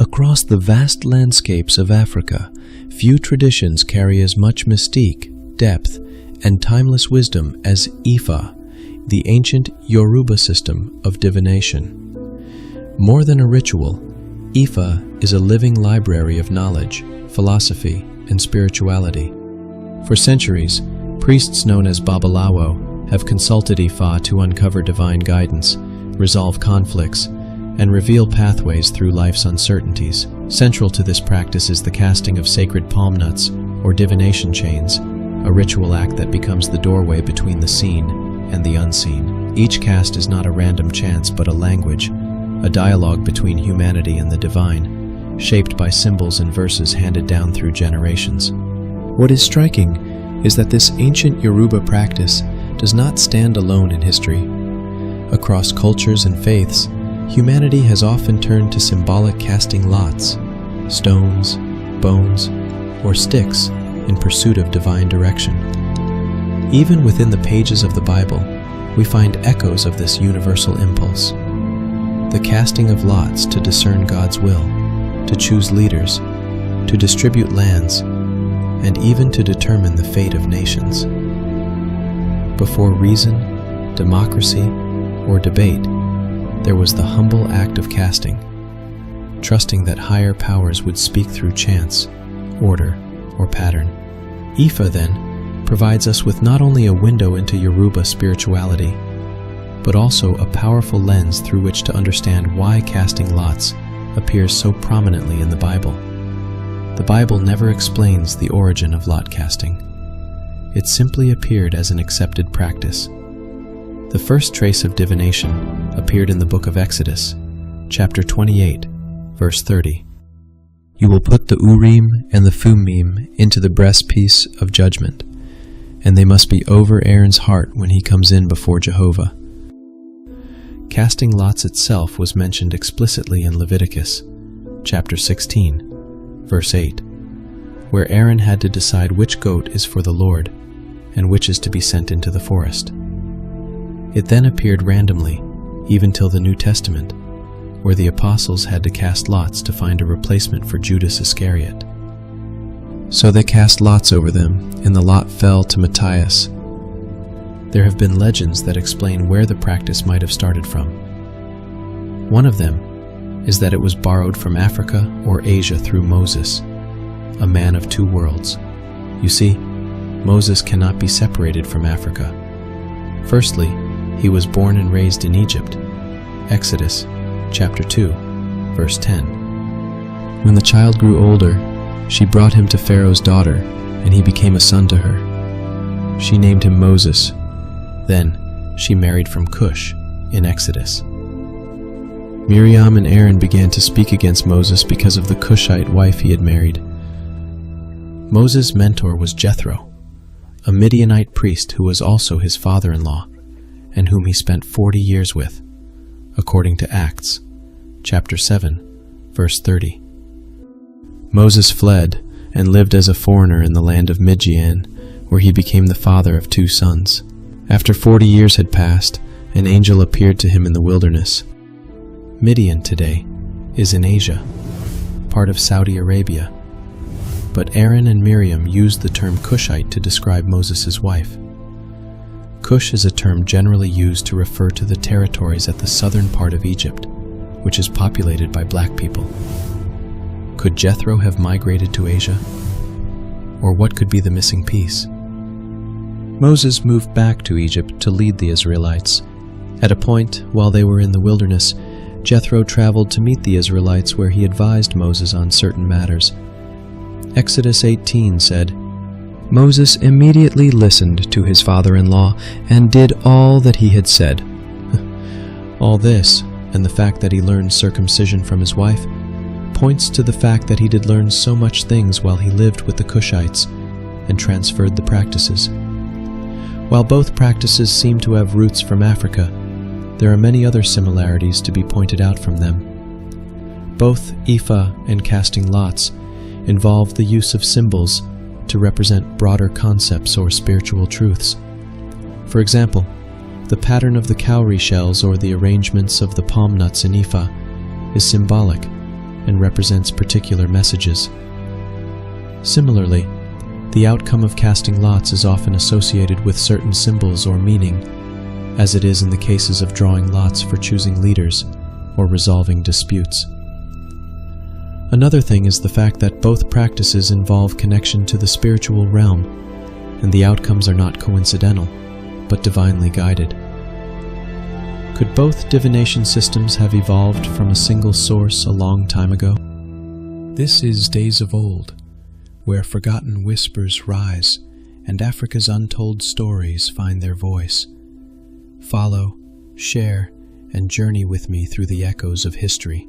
Across the vast landscapes of Africa, few traditions carry as much mystique, depth, and timeless wisdom as Ifa, the ancient Yoruba system of divination. More than a ritual, Ifa is a living library of knowledge, philosophy, and spirituality. For centuries, priests known as Babalawo have consulted Ifa to uncover divine guidance, resolve conflicts, and reveal pathways through life's uncertainties. Central to this practice is the casting of sacred palm nuts, or divination chains, a ritual act that becomes the doorway between the seen and the unseen. Each cast is not a random chance but a language, a dialogue between humanity and the divine, shaped by symbols and verses handed down through generations. What is striking is that this ancient Yoruba practice does not stand alone in history. Across cultures and faiths, humanity has often turned to symbolic casting lots, stones, bones, or sticks in pursuit of divine direction. Even within the pages of the Bible, we find echoes of this universal impulse. The casting of lots to discern God's will, to choose leaders, to distribute lands, and even to determine the fate of nations. Before reason, democracy, or debate, there was the humble act of casting, trusting that higher powers would speak through chance, order, or pattern. Ifa, then, provides us with not only a window into Yoruba spirituality, but also a powerful lens through which to understand why casting lots appears so prominently in the Bible. The Bible never explains the origin of lot casting. It simply appeared as an accepted practice. The first trace of divination appeared in the book of Exodus, chapter 28, verse 30. You will put the Urim and the Thummim into the breastpiece of judgment, and they must be over Aaron's heart when he comes in before Jehovah. Casting lots itself was mentioned explicitly in Leviticus, chapter 16, verse 8, where Aaron had to decide which goat is for the Lord and which is to be sent into the forest. It then appeared randomly, even till the New Testament, where the apostles had to cast lots to find a replacement for Judas Iscariot. So they cast lots over them, and the lot fell to Matthias. There have been legends that explain where the practice might have started from. One of them is that it was borrowed from Africa or Asia through Moses, a man of two worlds. You see, Moses cannot be separated from Africa. Firstly, he was born and raised in Egypt. Exodus, chapter 2, verse 10. When the child grew older, she brought him to Pharaoh's daughter, and he became a son to her. She named him Moses. Then she married from Cush in Exodus. Miriam and Aaron began to speak against Moses because of the Cushite wife he had married. Moses' mentor was Jethro, a Midianite priest who was also his father-in-law, and whom he spent 40 years with, according to Acts, chapter 7, verse 30. Moses fled and lived as a foreigner in the land of Midian, where he became the father of 2 sons. After 40 years had passed, an angel appeared to him in the wilderness. Midian today is in Asia, part of Saudi Arabia, but Aaron and Miriam used the term Cushite to describe Moses' wife. Cush is a term generally used to refer to the territories at the southern part of Egypt, which is populated by black people. Could Jethro have migrated to Asia? Or what could be the missing piece? Moses moved back to Egypt to lead the Israelites. At a point, while they were in the wilderness, Jethro traveled to meet the Israelites where he advised Moses on certain matters. Exodus 18 said, Moses immediately listened to his father-in-law and did all that he had said. All this, and the fact that he learned circumcision from his wife, points to the fact that he did learn so much things while he lived with the Cushites and transferred the practices. While both practices seem to have roots from Africa, there are many other similarities to be pointed out from them. Both Ifa and casting lots involve the use of symbols to represent broader concepts or spiritual truths. For example, the pattern of the cowrie shells or the arrangements of the palm nuts in Ifa is symbolic and represents particular messages. Similarly, the outcome of casting lots is often associated with certain symbols or meaning, as it is in the cases of drawing lots for choosing leaders or resolving disputes. Another thing is the fact that both practices involve connection to the spiritual realm, and the outcomes are not coincidental, but divinely guided. Could both divination systems have evolved from a single source a long time ago? This is days of old, where forgotten whispers rise and Africa's untold stories find their voice. Follow, share, and journey with me through the echoes of history.